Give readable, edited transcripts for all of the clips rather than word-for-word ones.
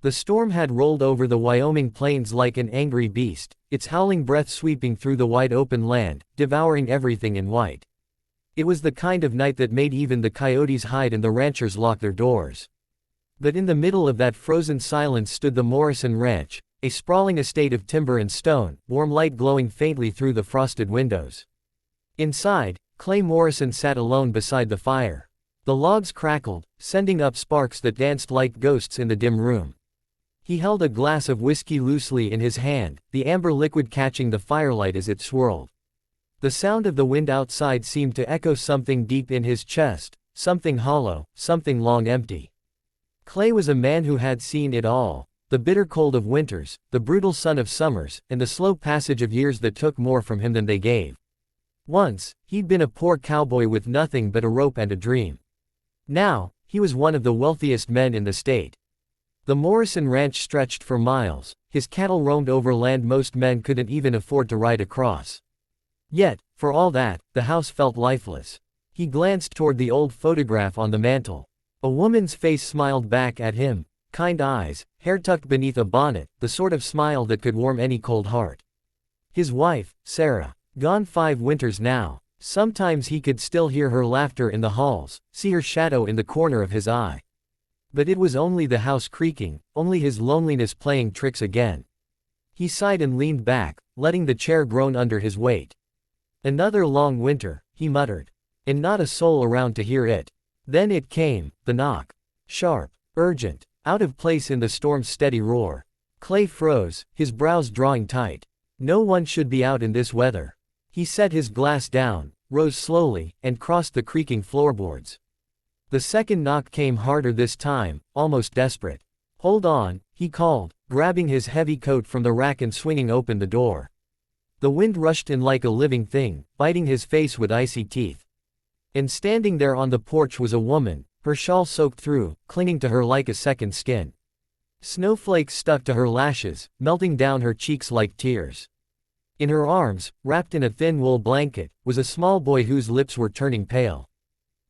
The storm had rolled over the Wyoming plains like an angry beast, its howling breath sweeping through the wide open land, devouring everything in white. It was the kind of night that made even the coyotes hide and the ranchers lock their doors. But in the middle of that frozen silence stood the Morrison Ranch, a sprawling estate of timber and stone, warm light glowing faintly through the frosted windows. Inside, Clay Morrison sat alone beside the fire. The logs crackled, sending up sparks that danced like ghosts in the dim room. He held a glass of whiskey loosely in his hand, the amber liquid catching the firelight as it swirled. The sound of the wind outside seemed to echo something deep in his chest, something hollow, something long empty. Clay was a man who had seen it all, the bitter cold of winters, the brutal sun of summers, and the slow passage of years that took more from him than they gave. Once, he'd been a poor cowboy with nothing but a rope and a dream. Now, he was one of the wealthiest men in the state. The Morrison Ranch stretched for miles, his cattle roamed over land most men couldn't even afford to ride across. Yet, for all that, the house felt lifeless. He glanced toward the old photograph on the mantel. A woman's face smiled back at him, kind eyes, hair tucked beneath a bonnet, the sort of smile that could warm any cold heart. His wife, Sarah, gone 5 winters now. Sometimes he could still hear her laughter in the halls, see her shadow in the corner of his eye. But it was only the house creaking, only his loneliness playing tricks again. He sighed and leaned back, letting the chair groan under his weight. Another long winter, he muttered. And not a soul around to hear it. Then it came, the knock. Sharp, urgent, out of place in the storm's steady roar. Clay froze, his brows drawing tight. No one should be out in this weather. He set his glass down, rose slowly, and crossed the creaking floorboards. The second knock came harder this time, almost desperate. Hold on, he called, grabbing his heavy coat from the rack and swinging open the door. The wind rushed in like a living thing, biting his face with icy teeth. And standing there on the porch was a woman, her shawl soaked through, clinging to her like a second skin. Snowflakes stuck to her lashes, melting down her cheeks like tears. In her arms, wrapped in a thin wool blanket, was a small boy whose lips were turning pale.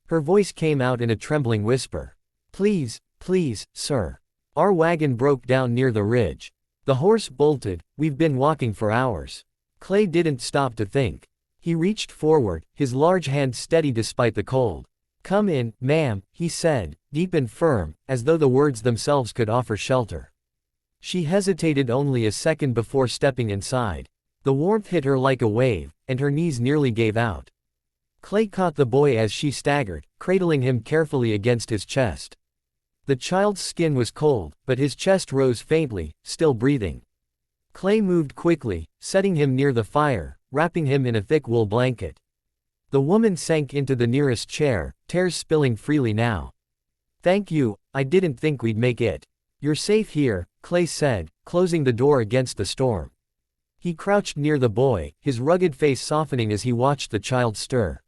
Her voice came out in a trembling whisper. Please, please, sir. Our wagon broke down near the ridge. The horse bolted, we've been walking for hours. Clay didn't stop to think. He reached forward, his large hand steady despite the cold. Come in, ma'am, he said, deep and firm, as though the words themselves could offer shelter. She hesitated only a second before stepping inside. The warmth hit her like a wave, and her knees nearly gave out. Clay caught the boy as she staggered, cradling him carefully against his chest. The child's skin was cold, but his chest rose faintly, still breathing. Clay moved quickly, setting him near the fire, wrapping him in a thick wool blanket. The woman sank into the nearest chair, tears spilling freely now. Thank you, I didn't think we'd make it. You're safe here, Clay said, closing the door against the storm. He crouched near the boy, his rugged face softening as he watched the child stir.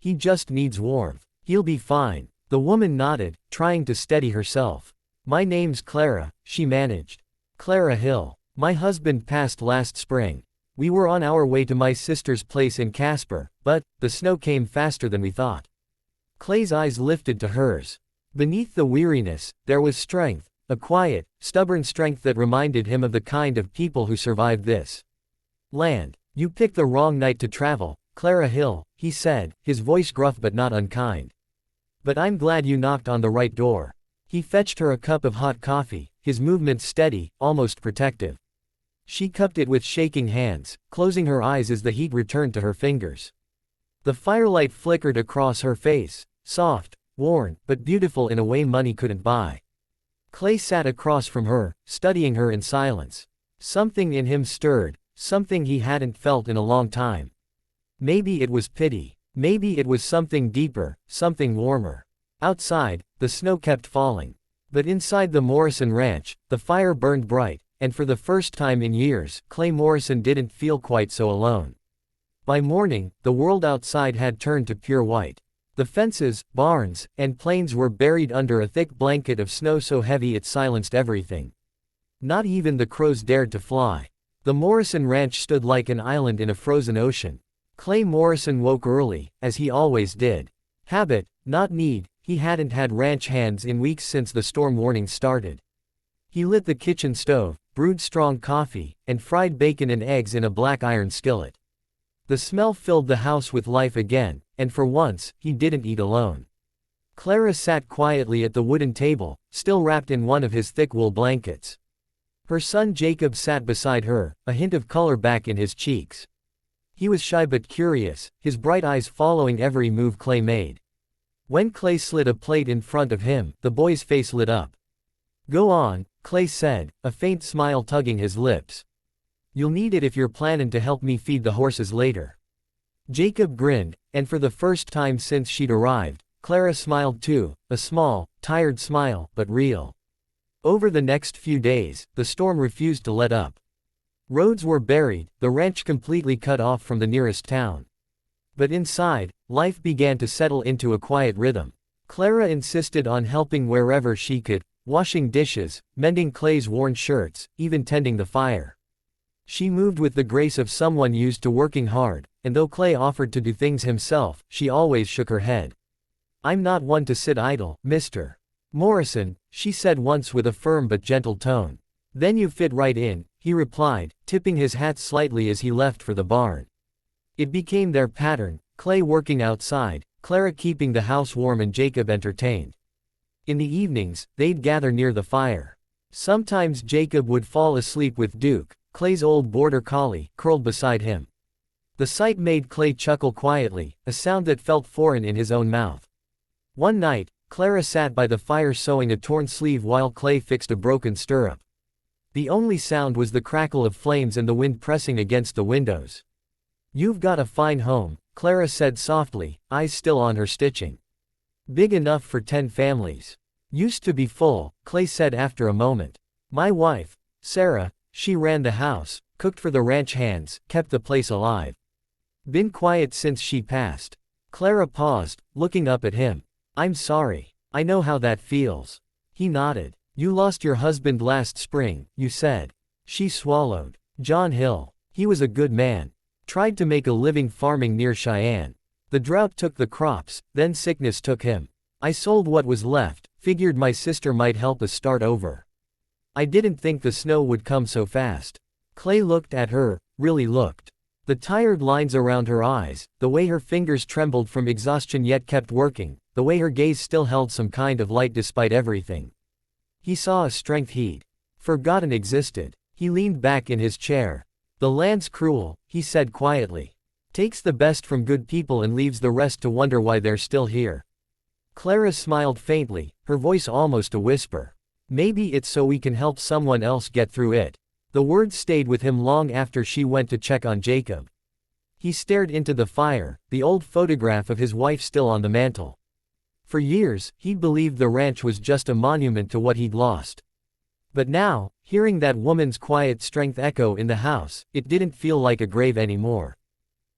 He just needs warmth. He'll be fine. The woman nodded, trying to steady herself. My name's Clara, she managed. Clara Hill. My husband passed last spring. We were on our way to my sister's place in Casper, but the snow came faster than we thought. Clay's eyes lifted to hers. Beneath the weariness, there was strength, a quiet, stubborn strength that reminded him of the kind of people who survived this land. You picked the wrong night to travel, Clara Hill, he said, his voice gruff but not unkind. But I'm glad you knocked on the right door. He fetched her a cup of hot coffee, his movements steady, almost protective. She cupped it with shaking hands, closing her eyes as the heat returned to her fingers. The firelight flickered across her face, soft, worn, but beautiful in a way money couldn't buy. Clay sat across from her, studying her in silence. Something in him stirred, something he hadn't felt in a long time. Maybe it was pity. Maybe it was something deeper, something warmer. Outside, the snow kept falling. But inside the Morrison Ranch, the fire burned bright, and for the first time in years, Clay Morrison didn't feel quite so alone. By morning, the world outside had turned to pure white. The fences, barns, and plains were buried under a thick blanket of snow so heavy it silenced everything. Not even the crows dared to fly. The Morrison Ranch stood like an island in a frozen ocean. Clay Morrison woke early, as he always did. Habit, not need, he hadn't had ranch hands in weeks since the storm warning started. He lit the kitchen stove, brewed strong coffee, and fried bacon and eggs in a black iron skillet. The smell filled the house with life again, and for once, he didn't eat alone. Clara sat quietly at the wooden table, still wrapped in one of his thick wool blankets. Her son Jacob sat beside her, a hint of color back in his cheeks. He was shy but curious, his bright eyes following every move Clay made. When Clay slid a plate in front of him, the boy's face lit up. "Go on," Clay said, a faint smile tugging his lips. "You'll need it if you're planning to help me feed the horses later." Jacob grinned, and for the first time since she'd arrived, Clara smiled too, a small, tired smile, but real. Over the next few days, the storm refused to let up. Roads were buried, the ranch completely cut off from the nearest town. But inside, life began to settle into a quiet rhythm. Clara insisted on helping wherever she could, washing dishes, mending Clay's worn shirts, even tending the fire. She moved with the grace of someone used to working hard, and though Clay offered to do things himself, she always shook her head. "I'm not one to sit idle, Mr. Morrison," she said once with a firm but gentle tone. "Then you fit right in," he replied, tipping his hat slightly as he left for the barn. It became their pattern, Clay working outside, Clara keeping the house warm and Jacob entertained. In the evenings, they'd gather near the fire. Sometimes Jacob would fall asleep with Duke, Clay's old border collie, curled beside him. The sight made Clay chuckle quietly, a sound that felt foreign in his own mouth. One night, Clara sat by the fire sewing a torn sleeve while Clay fixed a broken stirrup. The only sound was the crackle of flames and the wind pressing against the windows. "You've got a fine home," Clara said softly, eyes still on her stitching. "Big enough for 10 families. Used to be full," Clay said after a moment. "My wife, Sarah, she ran the house, cooked for the ranch hands, kept the place alive. Been quiet since she passed." Clara paused, looking up at him. "I'm sorry. I know how that feels." He nodded. "You lost your husband last spring, you said." She swallowed. "John Hill. He was a good man. Tried to make a living farming near Cheyenne. The drought took the crops, then sickness took him. I sold what was left, figured my sister might help us start over. I didn't think the snow would come so fast." Clay looked at her, really looked. The tired lines around her eyes, the way her fingers trembled from exhaustion yet kept working, the way her gaze still held some kind of light despite everything. He saw a strength he'd forgotten existed. He leaned back in his chair. "The land's cruel," he said quietly. "Takes the best from good people and leaves the rest to wonder why they're still here." Clara smiled faintly, her voice almost a whisper. "Maybe it's so we can help someone else get through it." The words stayed with him long after she went to check on Jacob. He stared into the fire, the old photograph of his wife still on the mantel. For years, he'd believed the ranch was just a monument to what he'd lost. But now, hearing that woman's quiet strength echo in the house, it didn't feel like a grave anymore.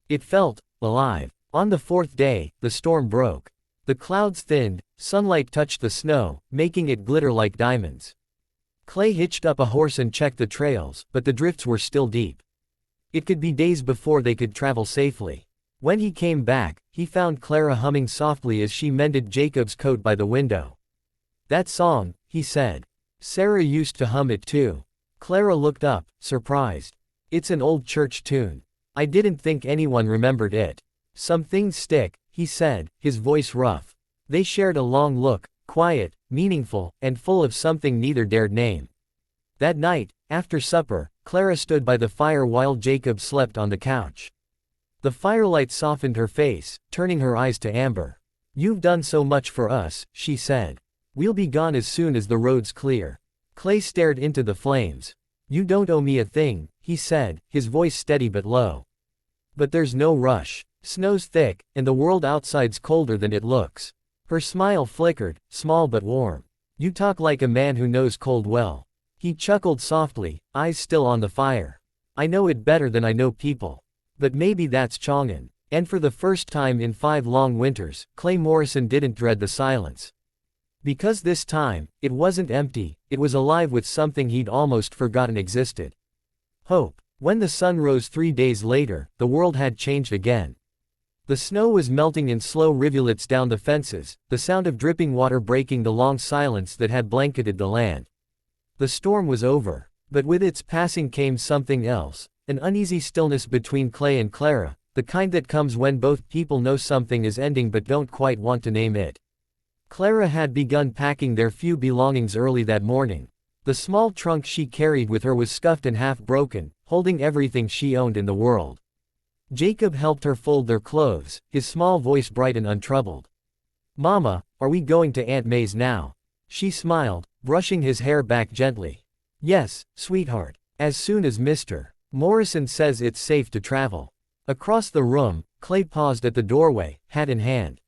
It felt alive. On the 4th day, the storm broke. The clouds thinned, sunlight touched the snow, making it glitter like diamonds. Clay hitched up a horse and checked the trails, but the drifts were still deep. It could be days before they could travel safely. When he came back, he found Clara humming softly as she mended Jacob's coat by the window. "That song," he said. "Sarah used to hum it too." Clara looked up, surprised. "It's an old church tune. I didn't think anyone remembered it." "Some things stick," he said, his voice rough. They shared a long look, quiet, meaningful, and full of something neither dared name. That night, after supper, Clara stood by the fire while Jacob slept on the couch. The firelight softened her face, turning her eyes to amber. "You've done so much for us," she said. "We'll be gone as soon as the road's clear." Clay stared into the flames. "You don't owe me a thing," he said, his voice steady but low. "But there's no rush. Snow's thick, and the world outside's colder than it looks." Her smile flickered, small but warm. "You talk like a man who knows cold well." He chuckled softly, eyes still on the fire. "I know it better than I know people. But maybe that's Chong'an." And for the first time in 5 long winters, Clay Morrison didn't dread the silence. Because this time, it wasn't empty, it was alive with something he'd almost forgotten existed. Hope. When the sun rose 3 days later, the world had changed again. The snow was melting in slow rivulets down the fences, the sound of dripping water breaking the long silence that had blanketed the land. The storm was over. But with its passing came something else, an uneasy stillness between Clay and Clara, the kind that comes when both people know something is ending but don't quite want to name it. Clara had begun packing their few belongings early that morning. The small trunk she carried with her was scuffed and half broken, holding everything she owned in the world. Jacob helped her fold their clothes, his small voice bright and untroubled. "Mama, are we going to Aunt May's now?" She smiled, brushing his hair back gently. "Yes, sweetheart. As soon as Mr. Morrison says it's safe to travel." Across the room, Clay paused at the doorway, hat in hand.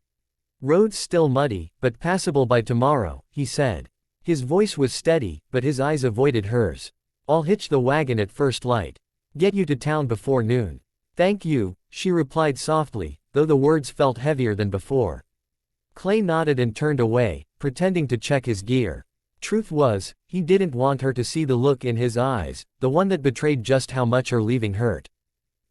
"Roads still muddy, but passable by tomorrow," he said. His voice was steady, but his eyes avoided hers. "I'll hitch the wagon at first light. Get you to town before noon." "Thank you," she replied softly, though the words felt heavier than before. Clay nodded and turned away, pretending to check his gear. Truth was, he didn't want her to see the look in his eyes, the one that betrayed just how much her leaving hurt.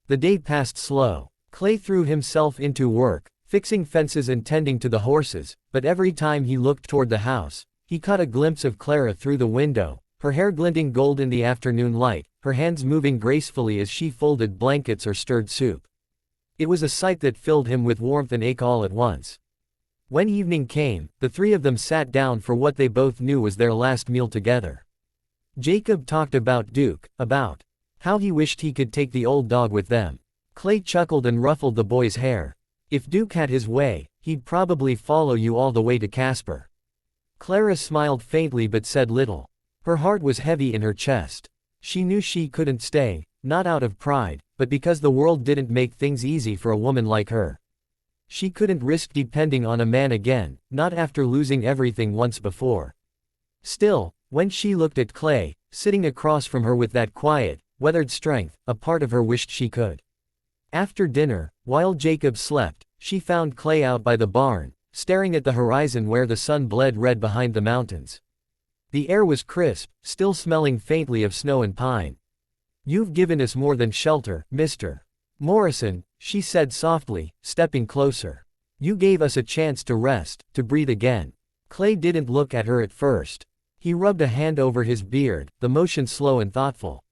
The day passed slow. Clay threw himself into work, fixing fences and tending to the horses, but every time he looked toward the house, he caught a glimpse of Clara through the window, her hair glinting gold in the afternoon light, her hands moving gracefully as she folded blankets or stirred soup. It was a sight that filled him with warmth and ache all at once. When evening came, the three of them sat down for what they both knew was their last meal together. Jacob talked about Duke, about how he wished he could take the old dog with them. Clay chuckled and ruffled the boy's hair. "If Duke had his way, he'd probably follow you all the way to Casper." Clara smiled faintly but said little. Her heart was heavy in her chest. She knew she couldn't stay, not out of pride, but because the world didn't make things easy for a woman like her. She couldn't risk depending on a man again, not after losing everything once before. Still, when she looked at Clay, sitting across from her with that quiet, weathered strength, a part of her wished she could. After dinner, while Jacob slept, she found Clay out by the barn, staring at the horizon where the sun bled red behind the mountains. The air was crisp, still smelling faintly of snow and pine. "You've given us more than shelter, Mr. Morrison," she said softly, stepping closer. "You gave us a chance to rest, to breathe again." Clay didn't look at her at first. He rubbed a hand over his beard, the motion slow and thoughtful.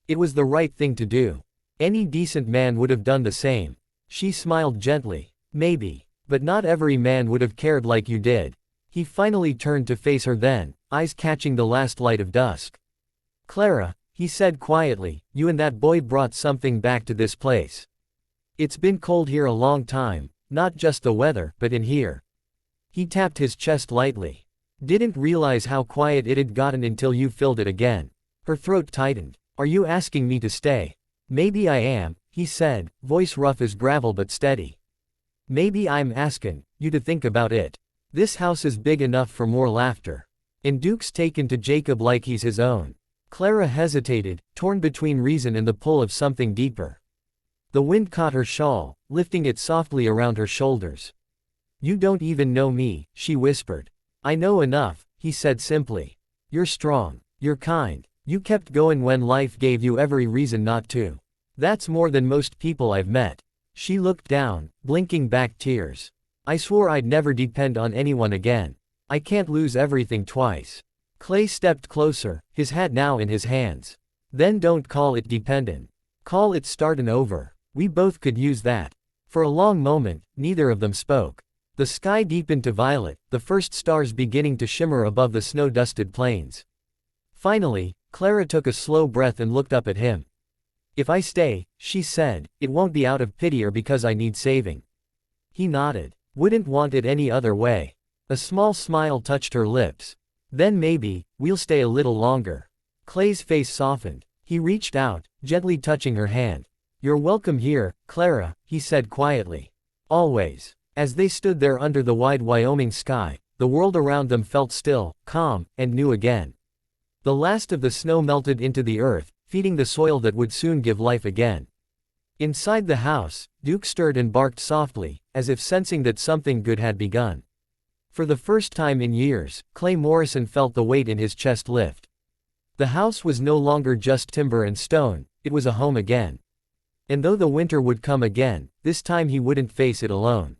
It was the right thing to do. Any decent man would have done the same. She smiled gently. "Maybe. But not every man would have cared like you did." He finally turned to face her then, eyes catching the last light of dusk. "Clara," he said quietly, "you and that boy brought something back to this place. It's been cold here a long time, not just the weather, but in here." He tapped his chest lightly. "Didn't realize how quiet it had gotten until you filled it again." Her throat tightened. "Are you asking me to stay?" "Maybe I am," he said, voice rough as gravel but steady. "Maybe I'm asking you to think about it. This house is big enough for more laughter. And Duke's taken to Jacob like he's his own." Clara hesitated, torn between reason and the pull of something deeper. The wind caught her shawl, lifting it softly around her shoulders. "You don't even know me," she whispered. "I know enough," he said simply. "You're strong. You're kind. You kept going when life gave you every reason not to. That's more than most people I've met." She looked down, blinking back tears. "I swore I'd never depend on anyone again. I can't lose everything twice." Clay stepped closer, his hat now in his hands. "Then don't call it dependent. Call it startin' over. We both could use that." For a long moment, neither of them spoke. The sky deepened to violet, the first stars beginning to shimmer above the snow-dusted plains. Finally, Clara took a slow breath and looked up at him. "If I stay," she said, "it won't be out of pity or because I need saving." He nodded. "Wouldn't want it any other way." A small smile touched her lips. "Then maybe, we'll stay a little longer." Clay's face softened. He reached out, gently touching her hand. "You're welcome here, Clara," he said quietly. "Always." As they stood there under the wide Wyoming sky, the world around them felt still, calm, and new again. The last of the snow melted into the earth, feeding the soil that would soon give life again. Inside the house, Duke stirred and barked softly, as if sensing that something good had begun. For the first time in years, Clay Morrison felt the weight in his chest lift. The house was no longer just timber and stone, it was a home again. And though the winter would come again, this time he wouldn't face it alone.